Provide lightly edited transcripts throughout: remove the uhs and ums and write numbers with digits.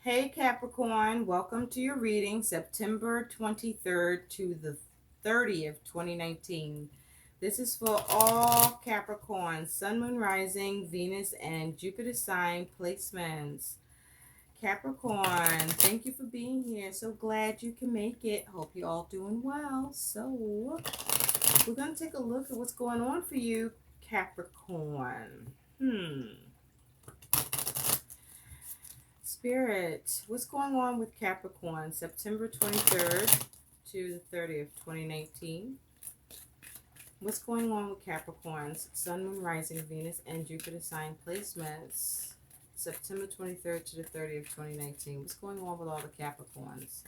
Hey Capricorn, welcome to your reading September 23rd to the 30th, 2019. This is for all Capricorn, Sun, Moon, Rising, Venus, and Jupiter sign placements. Capricorn, thank you for being here. So glad you can make it. Hope you're all doing well. So, we're going to take a look at what's going on for you, Capricorn. Spirit, what's going on with Capricorn, September 23rd to the 30th, 2019? What's going on with Capricorn's Sun, Moon, Rising, Venus, and Jupiter sign placements, September 23rd to the 30th, 2019? What's going on with all the Capricorns?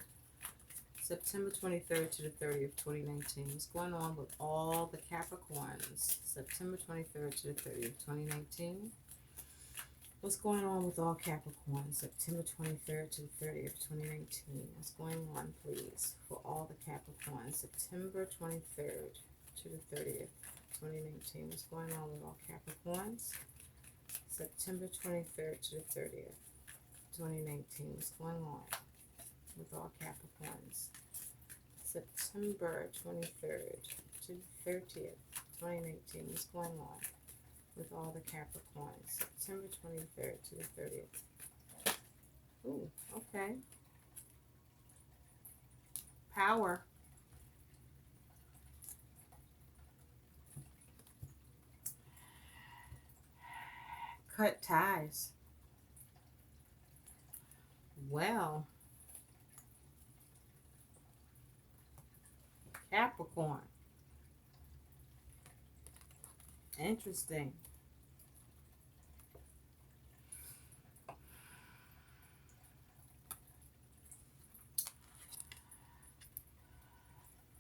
September 23rd to the 30th, 2019. What's going on with all the Capricorns? September 23rd to the 30th, 2019. What's going on with all Capricorns, September 23rd to the 30th, 2019? What's going on, please, for all the Capricorns, September 23rd to the 30th, 2019? What's going on with all Capricorns, September 23rd to the 30th, 2019? What's going on with all Capricorns, September 23rd to the 30th, 2019? What's going on with all the Capricorns, September 23rd to the 30th. Ooh, okay. Power. Cut ties. Well, Capricorn. Interesting.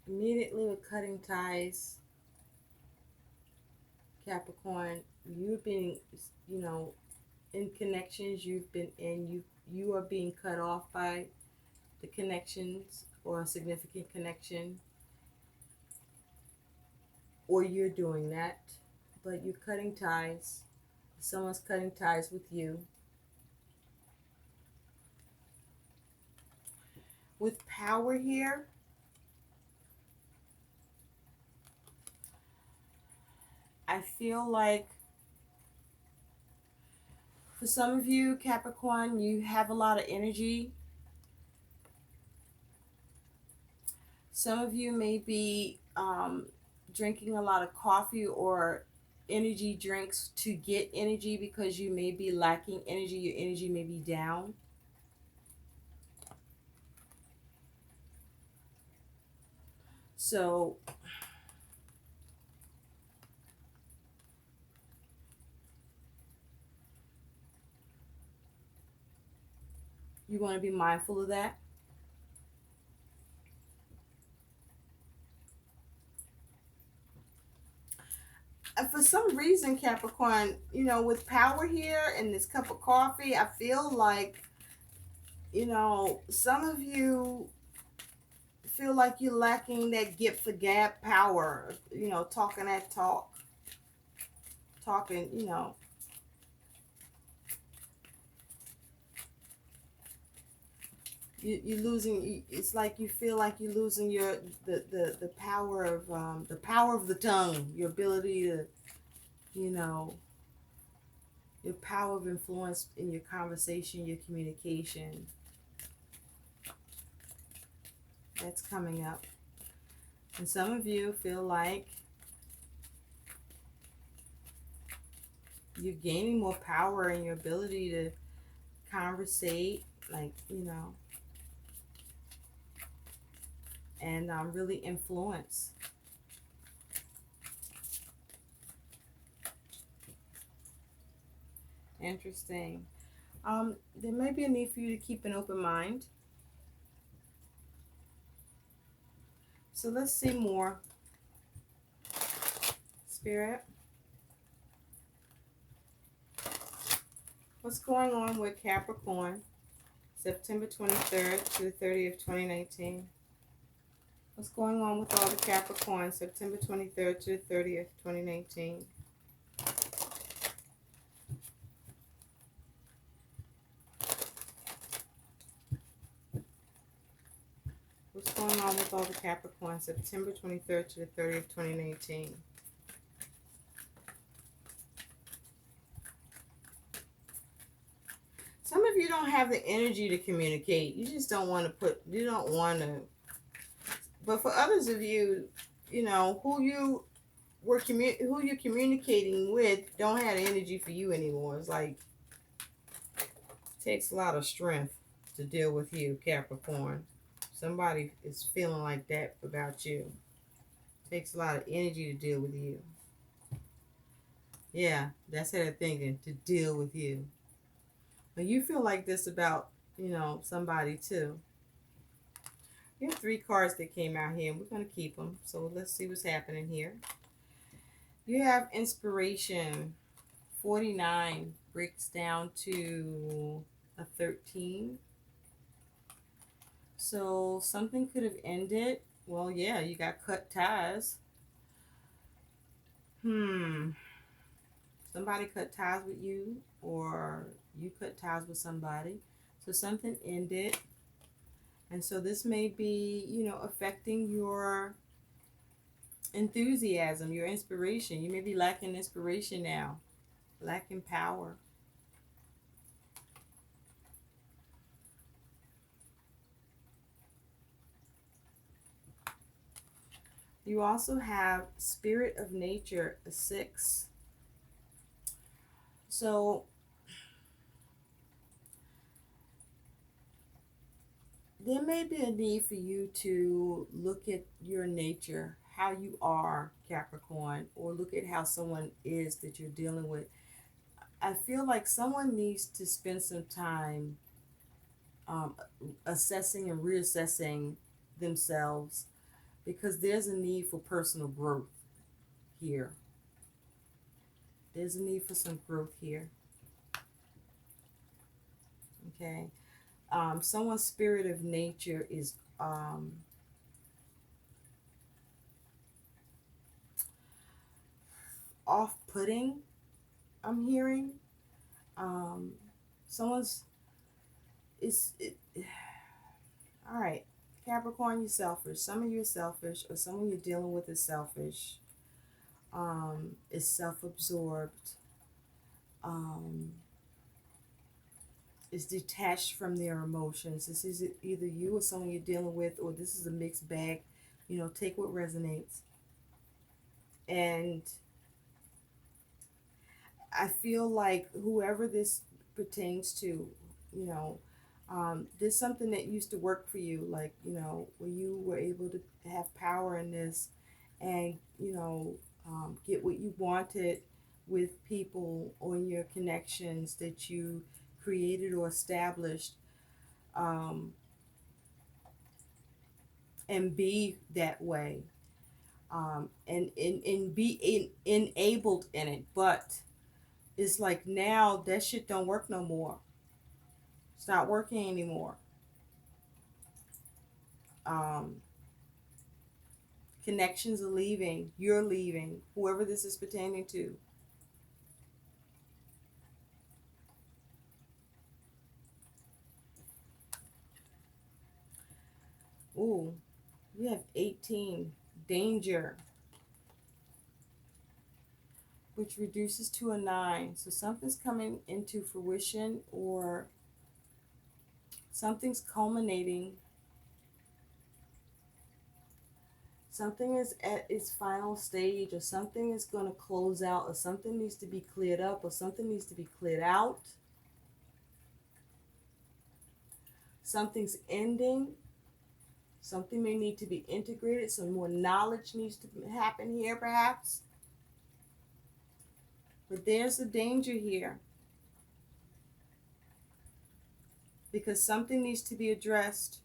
Immediately with cutting ties, Capricorn, you've been, in connections you've been in, you are being cut off by the connections or a significant connection, or you're doing that, but you're cutting ties. Someone's cutting ties with you. With power here, I feel like for some of you, Capricorn, you have a lot of energy. Some of you may be drinking a lot of coffee or energy drinks to get energy because you may be lacking energy. Your energy may be down. So you want to be mindful of that. And for some reason, Capricorn, with power here and this cup of coffee, I feel like, some of you feel like you're lacking that get for gab power, talking that talk, talking, you're losing. It's like you feel like you're losing the power of the tongue, your ability to, your power of influence in your conversation, your communication. That's coming up. And some of you feel like you're gaining more power in your ability to conversate, like, and really influence. Interesting. There may be a need for you to keep an open mind. So let's see more. Spirit. What's going on with Capricorn, September 23rd to the 30th, 2019? What's going on with all the Capricorn, September 23rd to the 30th, 2019? going on with all the Capricorn, September 23rd to the 30th, 2019? Some of you don't have the energy to communicate. You just don't want to you don't want to. But for others of you, you know, who you're communicating with don't have the energy for you anymore. It's like, it takes a lot of strength to deal with you, Capricorn. Somebody is feeling like that about you. It takes a lot of energy to deal with you. Yeah, that's how they're thinking, to deal with you. But you feel like this about, you know, somebody too. You have 3 cards that came out here, and we're going to keep them. So let's see what's happening here. You have inspiration. 49 breaks down to a 13. So something could have ended. Well, yeah, you got cut ties. Somebody cut ties with you, or you cut ties with somebody. So something ended. And so this may be, you know, affecting your enthusiasm, your inspiration. You may be lacking inspiration now, lacking power. You also have spirit of nature, a 6. So there may be a need for you to look at your nature, how you are, Capricorn, or look at how someone is that you're dealing with. I feel like someone needs to spend some time assessing and reassessing themselves, because there's a need for personal growth here. There's a need for some growth here. Okay. Someone's spirit of nature is off-putting, I'm hearing. Someone's all right, Capricorn, you're selfish. Some of you are selfish, or someone you're dealing with is selfish. Is self-absorbed. Is detached from their emotions. This is either you or someone you're dealing with, or this is a mixed bag. You know, take what resonates. And I feel like whoever this pertains to, you know, there's something that used to work for you, like, you know, where you were able to have power in this, and, you know, get what you wanted with people or in your connections that you created or established, and be that way, and be enabled in it. But it's like now that shit don't work no more. It's not working anymore. Connections are leaving. You're leaving. Whoever this is pertaining to. Ooh, you have 18. Danger, which reduces to a 9. So something's coming into fruition, or something's culminating. Something is at its final stage, or something is going to close out, or something needs to be cleared up, or something needs to be cleared out. Something's ending. Something may need to be integrated. Some more knowledge needs to happen here, perhaps. But there's a danger here, because something needs to be addressed.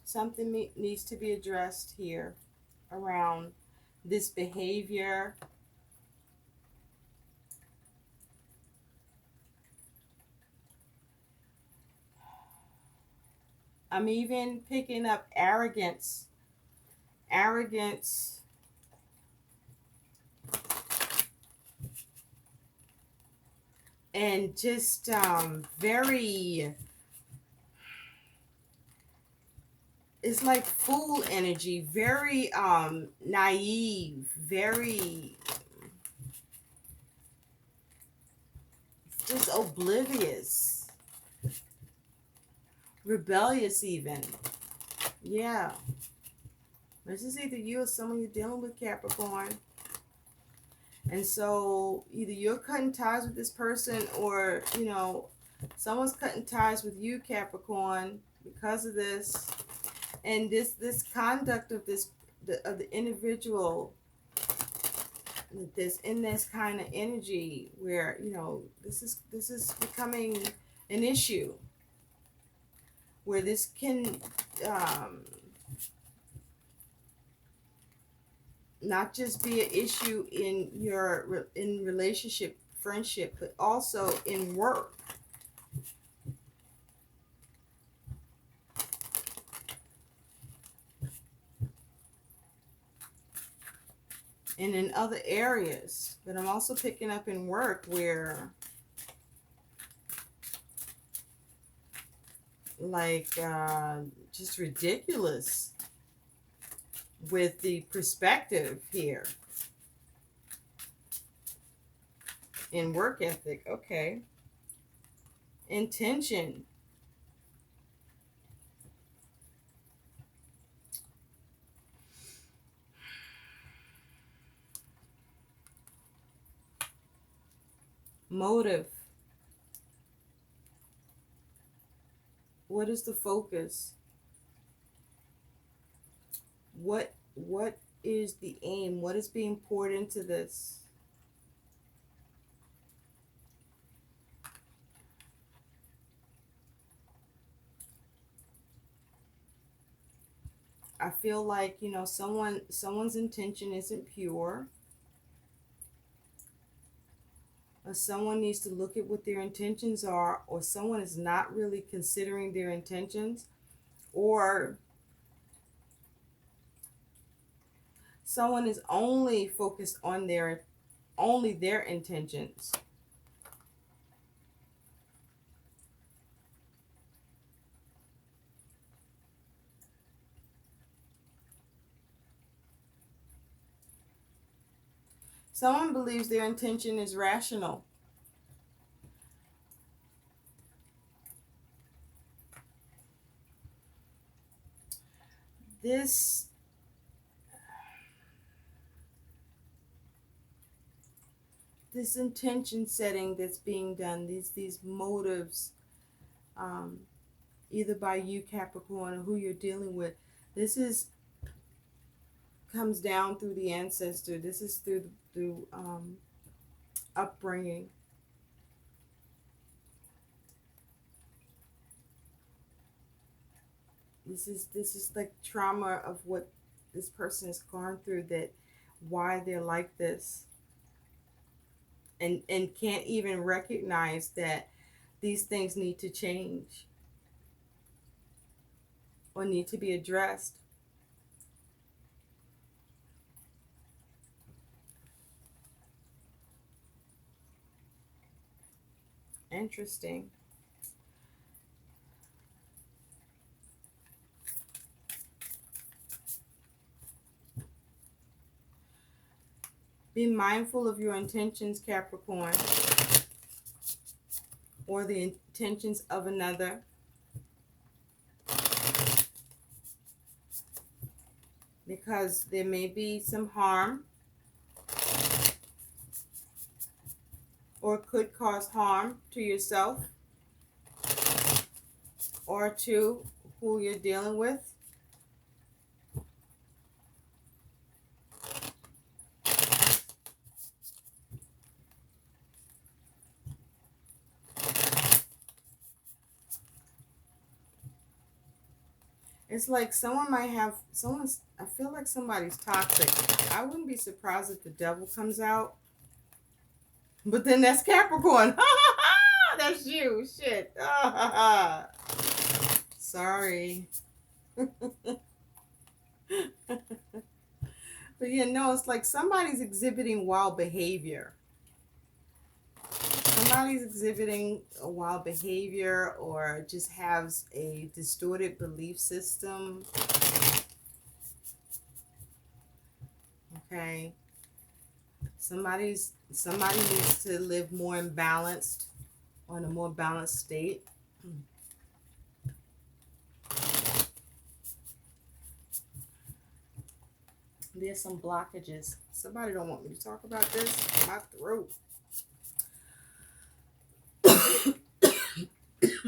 Something needs to be addressed here around this behavior. I'm even picking up arrogance. Arrogance. and just very, it's like fool energy, very naive, very just oblivious, rebellious even. Yeah. This is either you or someone you're dealing with, Capricorn. And so either you're cutting ties with this person, or, you know, someone's cutting ties with you, Capricorn, because of this. And this conduct of the individual that's in this kind of energy where, you know, this is becoming an issue, where this can not just be an issue in your in relationship, friendship, but also in work. And in other areas. But I'm also picking up in work where, like, just ridiculous with the perspective here. In work ethic, okay. Intention. Motive. What is the focus? What is the aim? What is being poured into this? I feel like, you know, someone's intention isn't pure. Or someone needs to look at what their intentions are, or someone is not really considering their intentions, or someone is only focused on their intentions. Someone believes their intention is rational. This intention setting that's being done, these motives, either by you, Capricorn, or who you're dealing with, this is comes down through the ancestor. This is through upbringing. This is like trauma of what this person has gone through, that why they're like this, and can't even recognize that these things need to change or need to be addressed. Interesting. Be mindful of your intentions, Capricorn, or the intentions of another. Because there may be some harm, or could cause harm to yourself or to who you're dealing with. It's like someone might have, I feel like somebody's toxic. I wouldn't be surprised if the devil comes out. But then that's Capricorn. That's you. Shit. Sorry. But yeah, no, it's like somebody's exhibiting wild behavior. somebody's exhibiting a wild behavior or just has a distorted belief system. Okay. Somebody needs to live more imbalanced, or in a more balanced state. There's some blockages. Somebody don't want me to talk about this. My throat.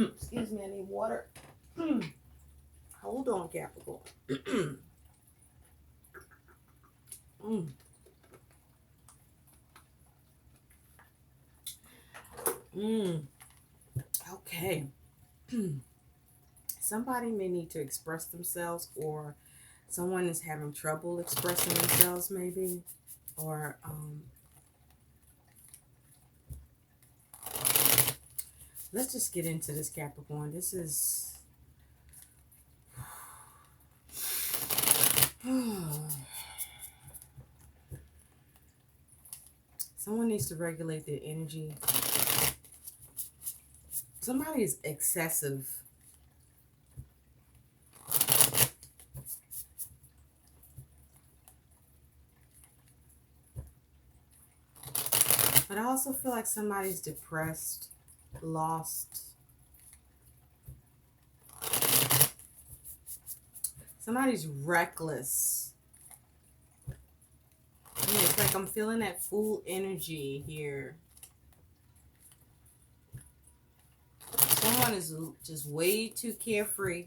Excuse me, I need water. Hold on, Capricorn. Okay. Somebody may need to express themselves, or someone is having trouble expressing themselves, maybe. Or, let's just get into this, Capricorn. This is... Someone needs to regulate their energy. Somebody is excessive. But I also feel like somebody's depressed, lost. Somebody's reckless. Yeah, it's like I'm feeling that fool energy here. Someone is just way too carefree.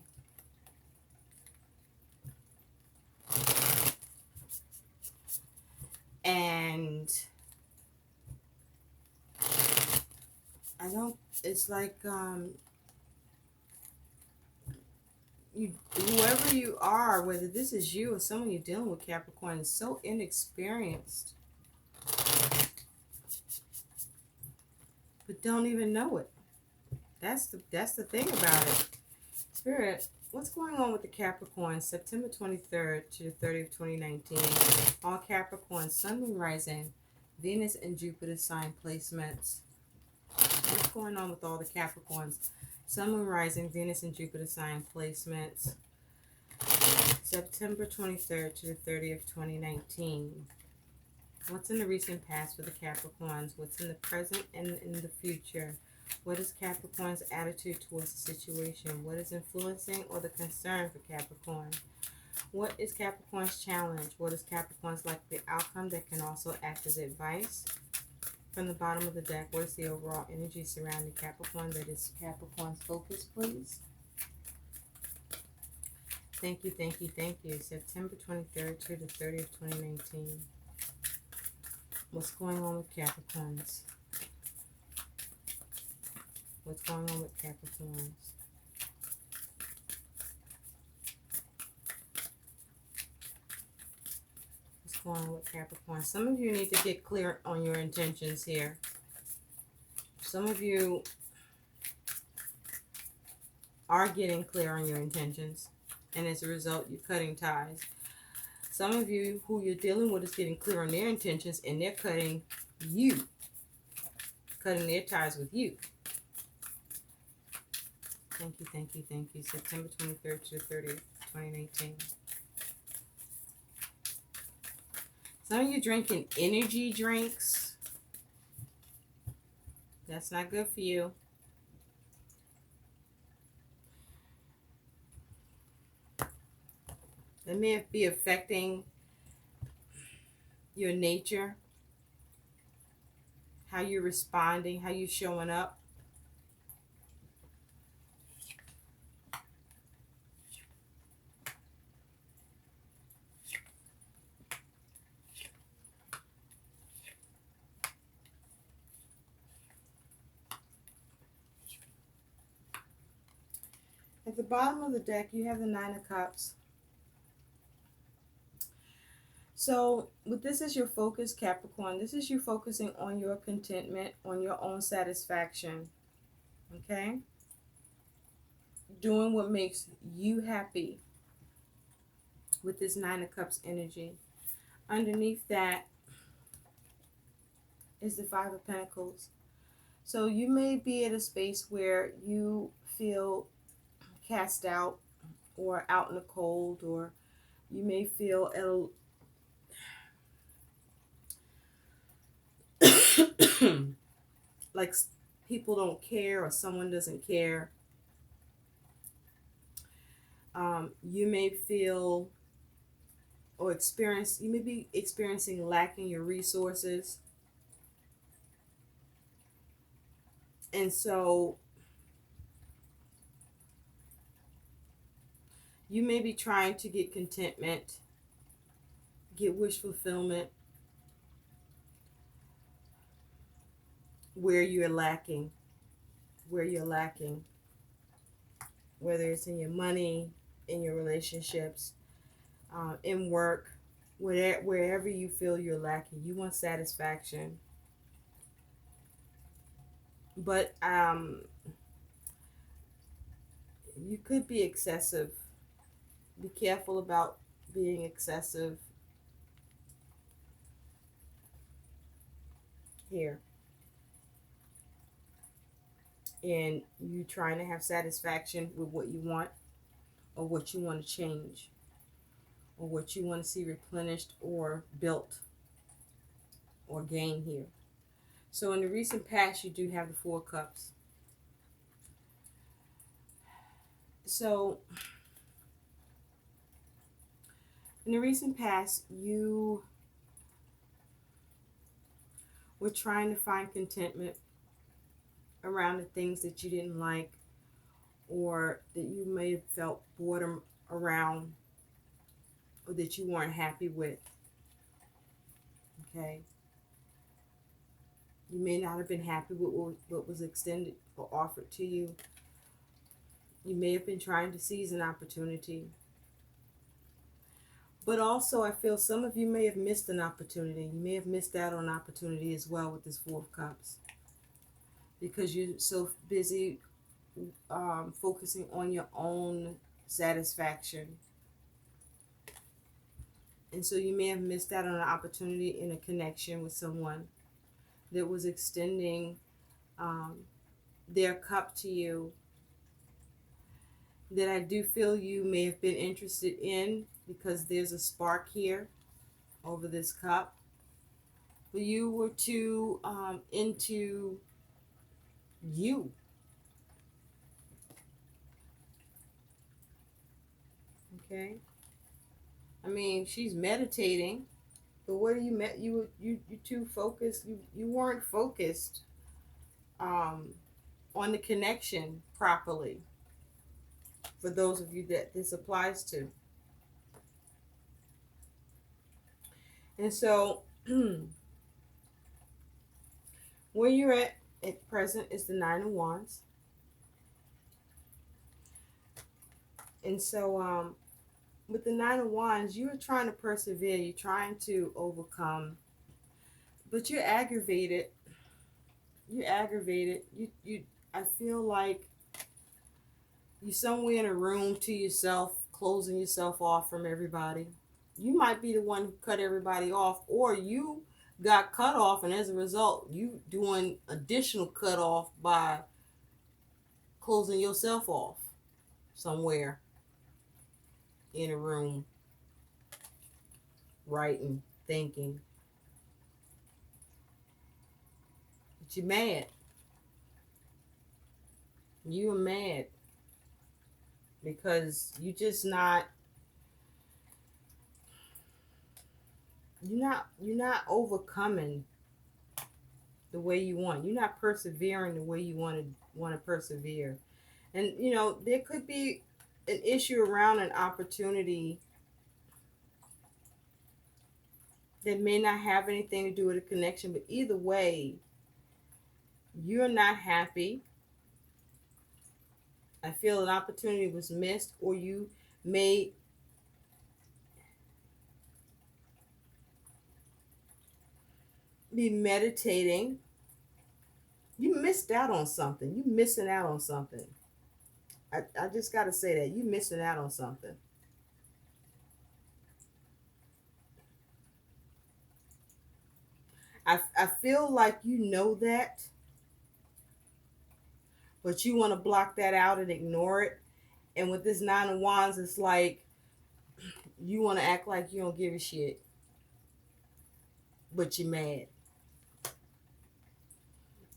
And I don't, it's like, whoever you are, whether this is you or someone you're dealing with, Capricorn, is so inexperienced, but don't even know it. That's the thing about it. Spirit, what's going on with the Capricorn, September 23rd to the 30th, 2019? All Capricorn, Sun, Moon, Rising, Venus, and Jupiter sign placements. What's going on with all the Capricorns? Sun, Moon, Rising, Venus, and Jupiter sign placements. September 23rd to the 30th, 2019. What's in the recent past for the Capricorns? What's in the present and in the future? What is Capricorn's attitude towards the situation? What is influencing or the concern for Capricorn? What is Capricorn's challenge? What is Capricorn's likely outcome that can also act as advice? From the bottom of the deck, what is the overall energy surrounding Capricorn that is Capricorn's focus, please? Thank you, thank you, thank you. September 23rd to the 30th, 2019. What's going on with Capricorns? What's going on with Capricorns? What's going on with Capricorn? Some of you need to get clear on your intentions here. Some of you are getting clear on your intentions, and as a result, you're cutting ties. Some of you who you're dealing with is getting clear on their intentions, and they're cutting their ties with you. Thank you, thank you, thank you. September 23rd to the 30th, 2019. Some of you drinking energy drinks. That's not good for you. That may be affecting your nature, how you're responding, how you're showing up. At the bottom of the deck, you have the Nine of Cups. So, with this as your focus, Capricorn, this is you focusing on your contentment, on your own satisfaction. Okay? Doing what makes you happy with this Nine of Cups energy. Underneath that is the Five of Pentacles. So you may be at a space where you feel cast out or out in the cold, or you may feel like people don't care or someone doesn't care. You may feel or experience, you may be experiencing lacking your resources. And so you may be trying to get contentment, get wish fulfillment where you're lacking, where you're lacking, whether it's in your money, in your relationships, in work, wherever you feel you're lacking. You want satisfaction. But you could be excessive. Be careful about being excessive here. And you trying to have satisfaction with what you want or what you want to change or what you want to see replenished or built or gain here. So in the recent past, you do have the Four Cups. So in the recent past, you were trying to find contentment around the things that you didn't like or that you may have felt boredom around or that you weren't happy with. Okay. You may not have been happy with what was extended or offered to you. You may have been trying to seize an opportunity. But also, I feel some of you may have missed an opportunity. You may have missed out on an opportunity as well with this Four of Cups. Because you're so busy focusing on your own satisfaction. And so you may have missed out on an opportunity in a connection with someone that was extending their cup to you, that I do feel you may have been interested in, because there's a spark here over this cup. But you were too into you. Okay. I mean, she's meditating, but what are you met? You too focused. You weren't focused on the connection properly. For those of you that this applies to, and so where you're at present is the Nine of Wands, and so with the Nine of Wands, you are trying to persevere. You're trying to overcome, but you're aggravated. You're aggravated. You. I feel like you're somewhere in a room to yourself, closing yourself off from everybody. You might be the one who cut everybody off, or you got cut off, and as a result, you doing additional cut off by closing yourself off somewhere in a room, writing, thinking. But you're mad. You are mad because you're not overcoming the way you want. You're not persevering the way you want to persevere. And there could be an issue around an opportunity that may not have anything to do with a connection, but either way, you're not happy. I feel an opportunity was missed, or you may be meditating. You missed out on something. You missing out on something. I just got to say that. You missing out on something. I feel like you know that, but you want to block that out and ignore it. And with this Nine of Wands, it's like you want to act like you don't give a shit, but you're mad.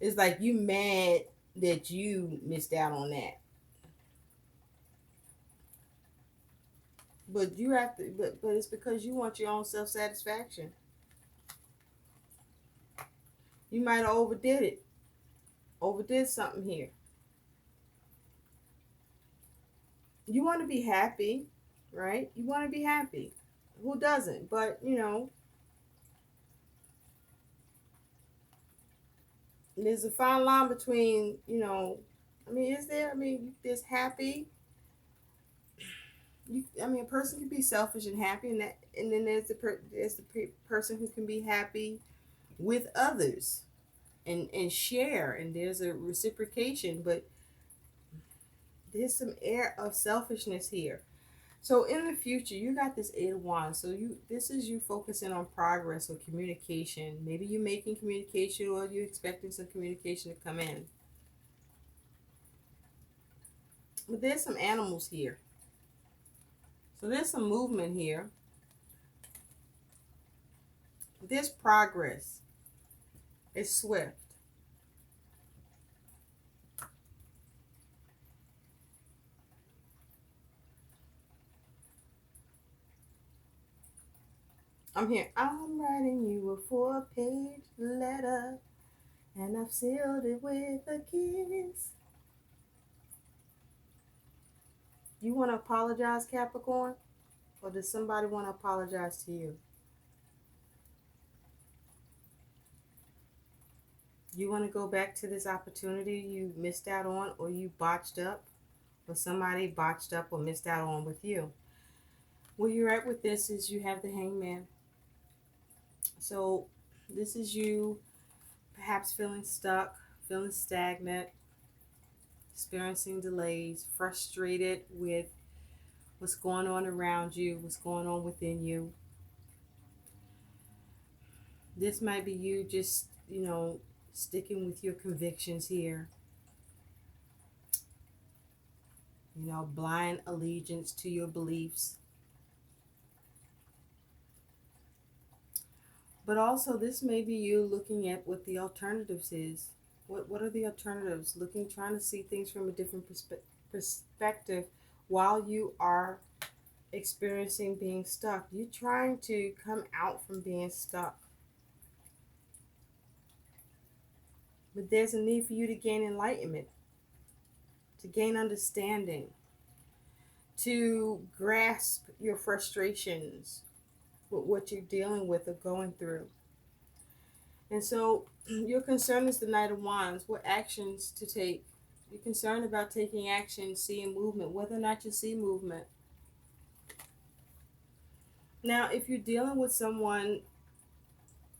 It's like you mad that you missed out on that. But you have to, but it's because you want your own self satisfaction. You might have overdid something here. You want to be happy, right? You want to be happy. Who doesn't? But there's a fine line between, I mean, is there? I mean, there's happy. I mean, a person can be selfish and happy, and then there's the person who can be happy with others and share, and there's a reciprocation, but there's some air of selfishness here. So in the future, you got this Eight of Wands. So this is you focusing on progress or communication. Maybe you're making communication, or you're expecting some communication to come in. But there's some animals here. So there's some movement here. There's progress. It's swift. I'm here. I'm writing you a 4-page letter, and I've sealed it with a kiss. You want to apologize, Capricorn? Or does somebody want to apologize to you? You want to go back to this opportunity you missed out on, or you botched up, or somebody botched up or missed out on with you? Where you're at with this is you have the Hangman. So this is you perhaps feeling stuck, feeling stagnant, experiencing delays, frustrated with what's going on around you, what's going on within you. This might be you just, sticking with your convictions here. Blind allegiance to your beliefs. But also, this may be you looking at what the alternatives is. What are the alternatives? Trying to see things from a different perspective while you are experiencing being stuck. You're trying to come out from being stuck. But there's a need for you to gain enlightenment, to gain understanding, to grasp your frustrations with what you're dealing with or going through. And so your concern is the Knight of Wands. What actions to take? You're concerned about taking action, seeing movement, whether or not you see movement. Now, if you're dealing with someone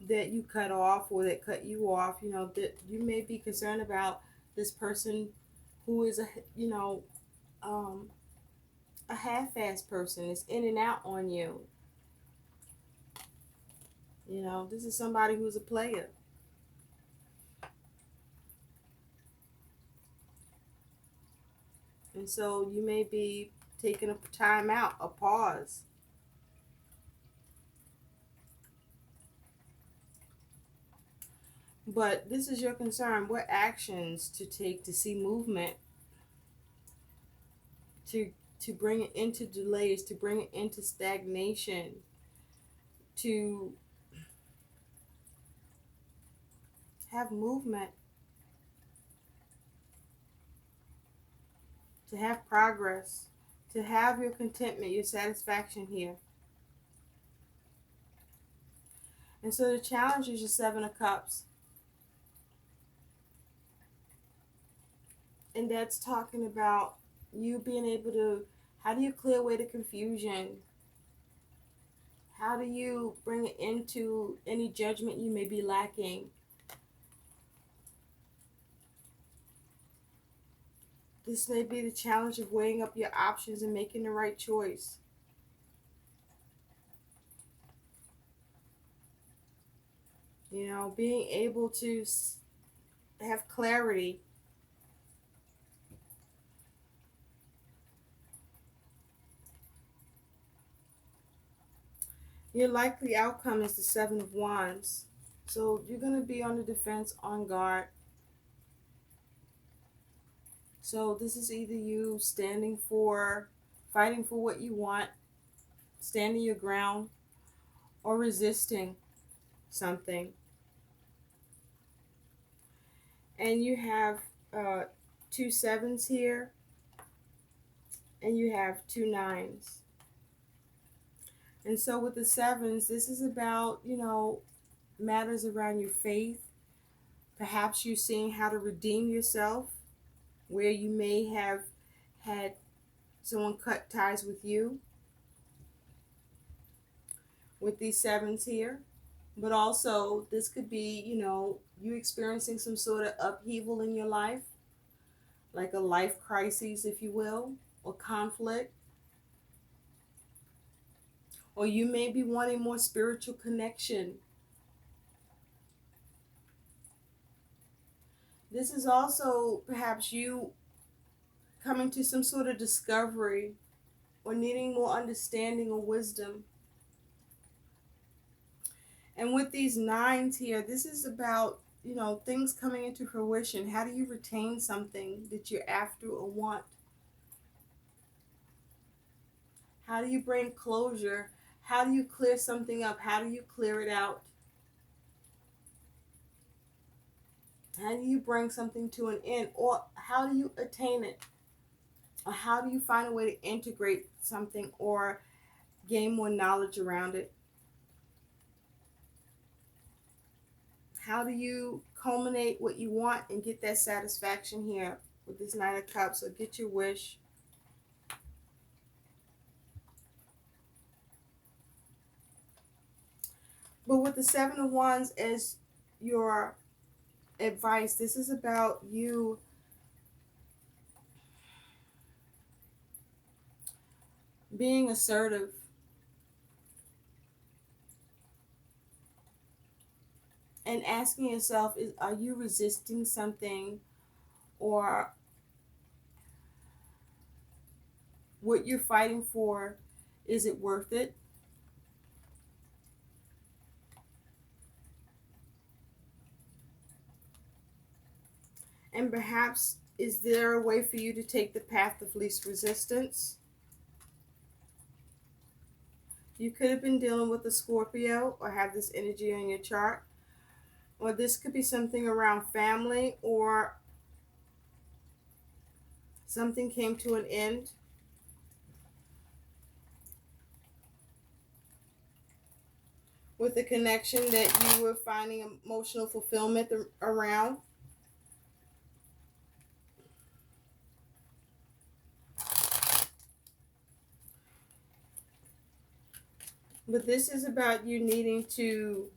that you cut off or that cut you off, that you may be concerned about this person who is a half-assed person, is in and out on you. This is somebody who's a player. And so you may be taking a time out, a pause. But this is your concern. What actions to take to see movement, to bring it into delays, to bring it into stagnation, to have movement, to have progress, to have your contentment, your satisfaction here. And so the challenge is your Seven of Cups. And that's talking about you being able to, how do you clear away the confusion? How do you bring it into any judgment you may be lacking? This may be the challenge of weighing up your options and making the right choice. Being able to have clarity Your likely outcome is the Seven of Wands. So you're going to be on the defense, on guard. So this is either you fighting for what you want, standing your ground, or resisting something. And you have two sevens here, and you have two nines. And so with the sevens, this is about, matters around your faith. Perhaps you're seeing how to redeem yourself, where you may have had someone cut ties with you with these sevens here. But also, this could be, you experiencing some sort of upheaval in your life, like a life crisis, if you will, or conflict. Or you may be wanting more spiritual connection. This is also perhaps you coming to some sort of discovery or needing more understanding or wisdom. And with these nines here, this is about, things coming into fruition. How do you retain something that you're after or want? How do you bring closure? How do you clear something up? How do you clear it out? How do you bring something to an end? Or how do you attain it? Or how do you find a way to integrate something or gain more knowledge around it? How do you culminate what you want and get that satisfaction here with this Nine of Cups, or get your wish? But with the Seven of Wands as your advice, this is about you being assertive. And asking yourself, are you resisting something, or what you're fighting for, is it worth it? And perhaps, is there a way for you to take the path of least resistance? You could have been dealing with a Scorpio or have this energy on your chart. Or this could be something around family, or something came to an end. With a connection that you were finding emotional fulfillment around. But this is about you needing to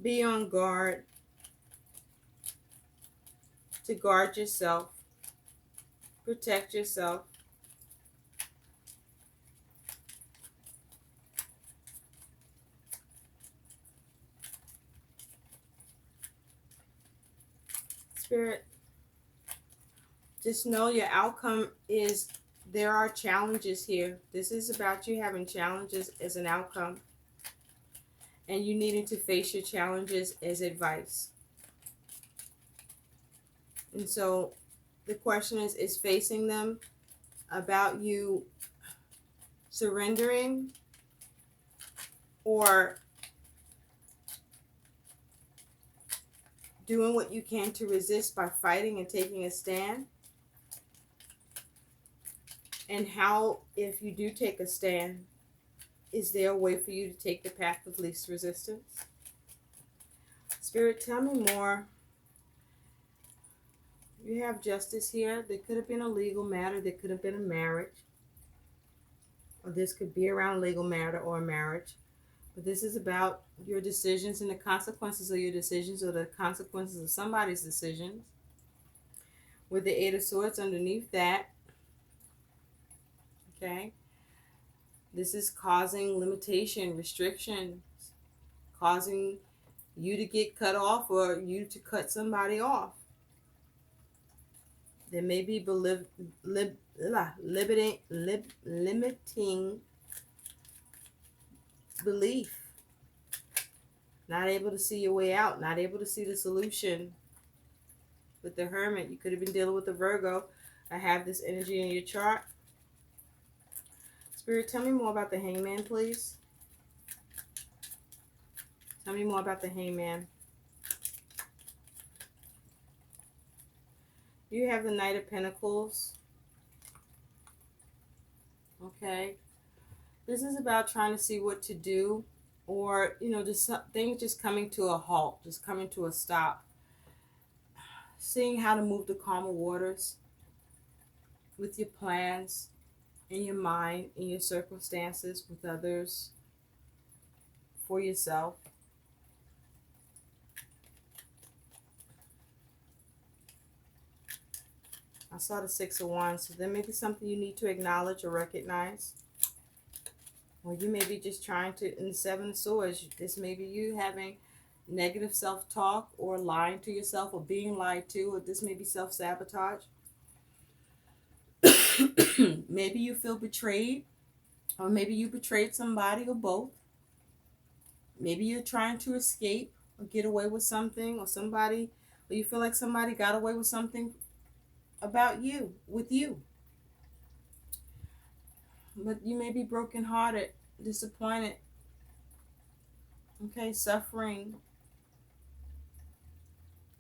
be on guard, to guard yourself, protect yourself. Spirit, just know your outcome is, there are challenges here. This is about you having challenges as an outcome, and you needing to face your challenges as advice. And so the question is facing them about you surrendering, or doing what you can to resist by fighting and taking a stand? And how, if you do take a stand, is there a way for you to take the path of least resistance? Spirit, tell me more. You have justice here. There could have been a legal matter. There could have been a marriage. Or this could be around a legal matter or a marriage. But this is about your decisions and the consequences of your decisions, or the consequences of somebody's decisions. With the Eight of Swords underneath that. Okay. This is causing limitation, restrictions, causing you to get cut off, or you to cut somebody off. There may be limiting belief. Not able to see your way out. Not able to see the solution. With the Hermit, you could have been dealing with a Virgo. I have this energy in your chart. Spirit, tell me more about the Hangman, please. Tell me more about the Hangman. You have the Knight of Pentacles. Okay. This is about trying to see what to do, or, you know, just things just coming to a halt, just coming to a stop. Seeing how to move the calmer waters with your plans, in your mind, in your circumstances, with others, for yourself. I saw the Six of Wands, so there may be something you need to acknowledge or recognize. Or you may be just trying to, in the Seven of Swords, this may be you having negative self-talk or lying to yourself or being lied to, or this may be self-sabotage. Maybe you feel betrayed, or maybe you betrayed somebody, or both. Maybe you're trying to escape or get away with something, or somebody, or you feel like somebody got away with something about you, with you. But you may be brokenhearted, disappointed, okay, suffering,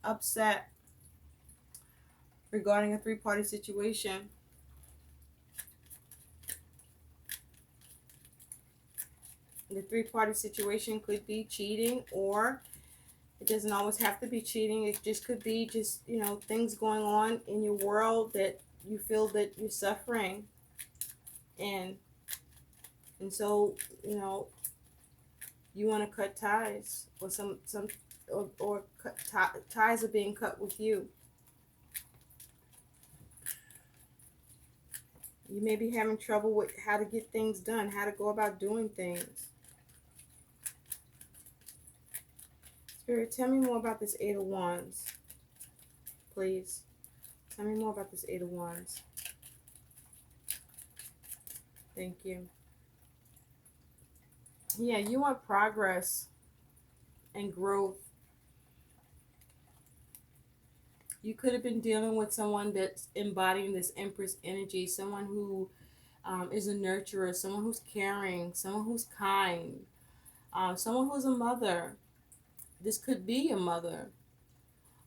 upset regarding a three-party situation. The three-party situation could be cheating, or it doesn't always have to be cheating. It just could be just, you know, things going on in your world that you feel that you're suffering. And so, you know, you want to cut ties, or or ties are being cut with you. You may be having trouble with how to get things done, how to go about doing things. Spirit, tell me more about this Eight of Wands, please. Tell me more about this Eight of Wands. Thank you. Yeah, you want progress and growth. You could have been dealing with someone that's embodying this Empress energy, someone who is a nurturer, someone who's caring, someone who's kind, someone who's a mother. This could be a mother,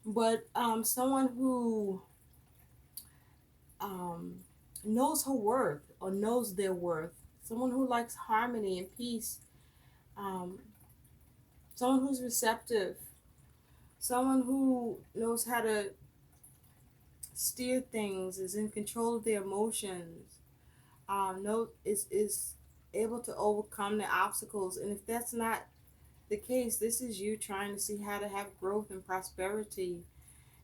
but someone who knows her worth, or knows their worth, someone who likes harmony and peace, someone who's receptive, someone who knows how to steer things, is in control of their emotions, is able to overcome the obstacles. And if that's not the case, this is you trying to see how to have growth and prosperity,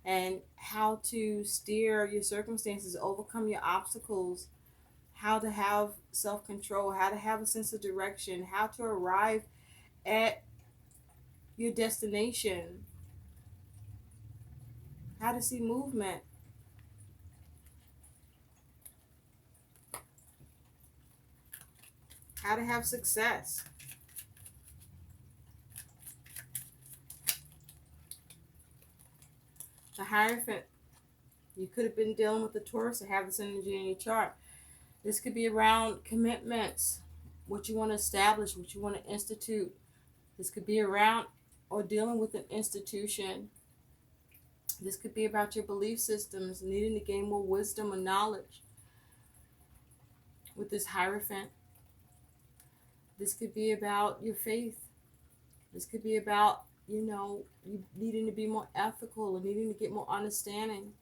and how to steer your circumstances, overcome your obstacles, how to have self-control, how to have a sense of direction, how to arrive at your destination, how to see movement. How to have success. The Hierophant. You could have been dealing with the Taurus or have this energy in your chart. This could be around commitments, what you want to establish, what you want to institute. This could be around or dealing with an institution. This could be about your belief systems, needing to gain more wisdom or knowledge with this Hierophant. This could be about your faith. This could be about, you know, you needing to be more ethical or needing to get more understanding.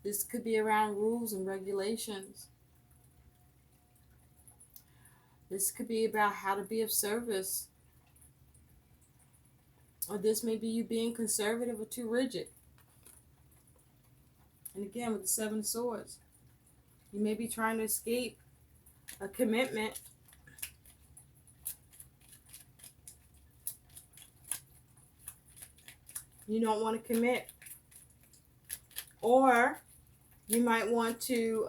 This could be around rules and regulations. This could be about how to be of service. Or this may be you being conservative or too rigid. And again, with the Seven of Swords, you may be trying to escape a commitment. You don't want to commit. Or you might want to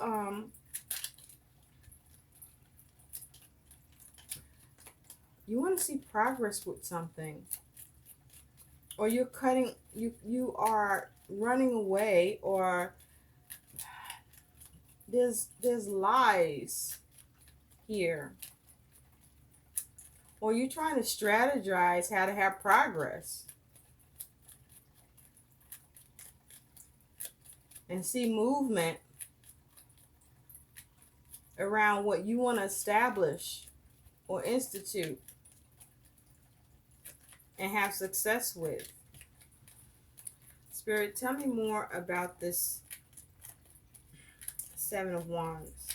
you want to see progress with something. Or you're cutting, you are running away, or there's lies here. Or you're trying to strategize how to have progress and see movement around what you want to establish or institute and have success with. Spirit, tell me more about this Seven of Wands.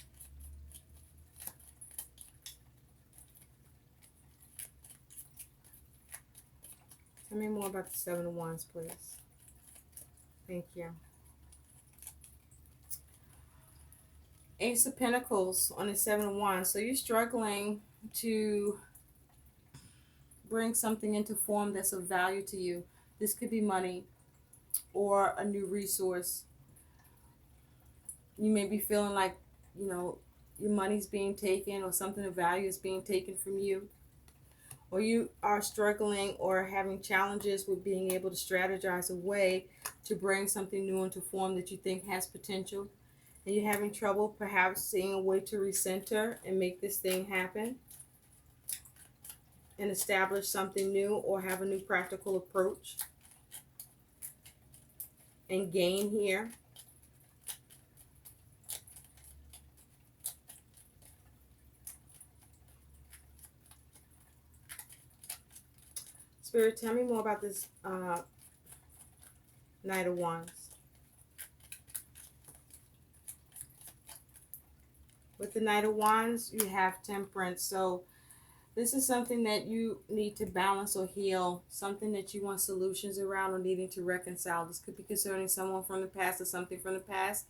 Tell me more about the Seven of Wands, please. Thank you. Ace of Pentacles on the Seven of Wands. So you're struggling to bring something into form that's of value to you. This could be money or a new resource. You may be feeling like, you know, your money's being taken, or something of value is being taken from you. Or you are struggling or having challenges with being able to strategize a way to bring something new into form that you think has potential. And you're having trouble perhaps seeing a way to recenter and make this thing happen and establish something new, or have a new practical approach and gain here. Spirit, tell me more about this Knight of Wands. With the Knight of Wands, you have Temperance. So this is something that you need to balance or heal, something that you want solutions around or needing to reconcile. This could be concerning someone from the past or something from the past,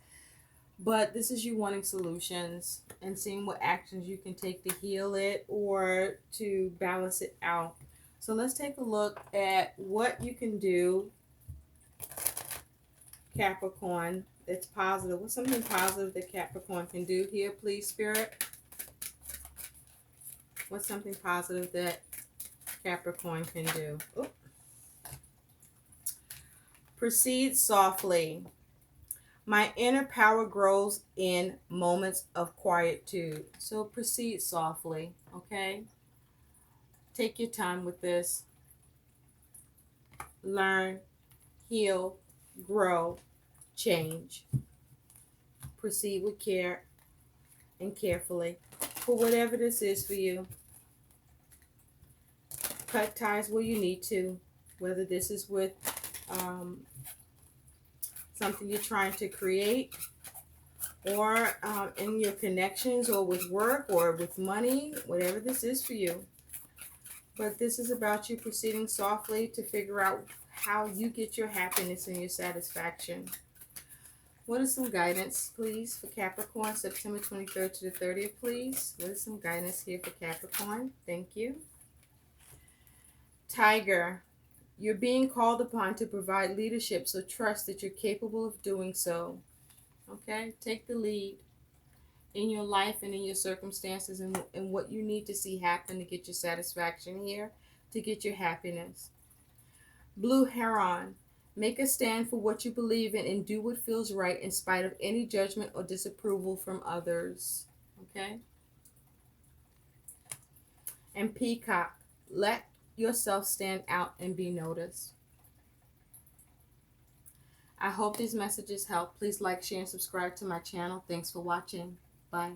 but this is you wanting solutions and seeing what actions you can take to heal it or to balance it out. So let's take a look at what you can do, Capricorn, that's positive. What's something positive that Capricorn can do here, please, Spirit? What's something positive that Capricorn can do? Oops. Proceed softly. My inner power grows in moments of quietude. So proceed softly, okay? Take your time with this. Learn, heal, grow, change. Proceed with care and carefully for whatever this is for you. Cut ties where you need to, whether this is with something you're trying to create, or in your connections, or with work, or with money, whatever this is for you. But this is about you proceeding softly to figure out how you get your happiness and your satisfaction. What is some guidance, please, for Capricorn, September 23rd to the 30th, please? What is some guidance here for Capricorn? Thank you. Tiger, you're being called upon to provide leadership, so trust that you're capable of doing so. Okay? Take the lead in your life and in your circumstances, and what you need to see happen to get your satisfaction here, to get your happiness. Blue Heron, make a stand for what you believe in and do what feels right in spite of any judgment or disapproval from others. Okay? And Peacock, let yourself stand out and be noticed. I hope these messages help. Please like, share, and subscribe to my channel. Thanks for watching. Bye.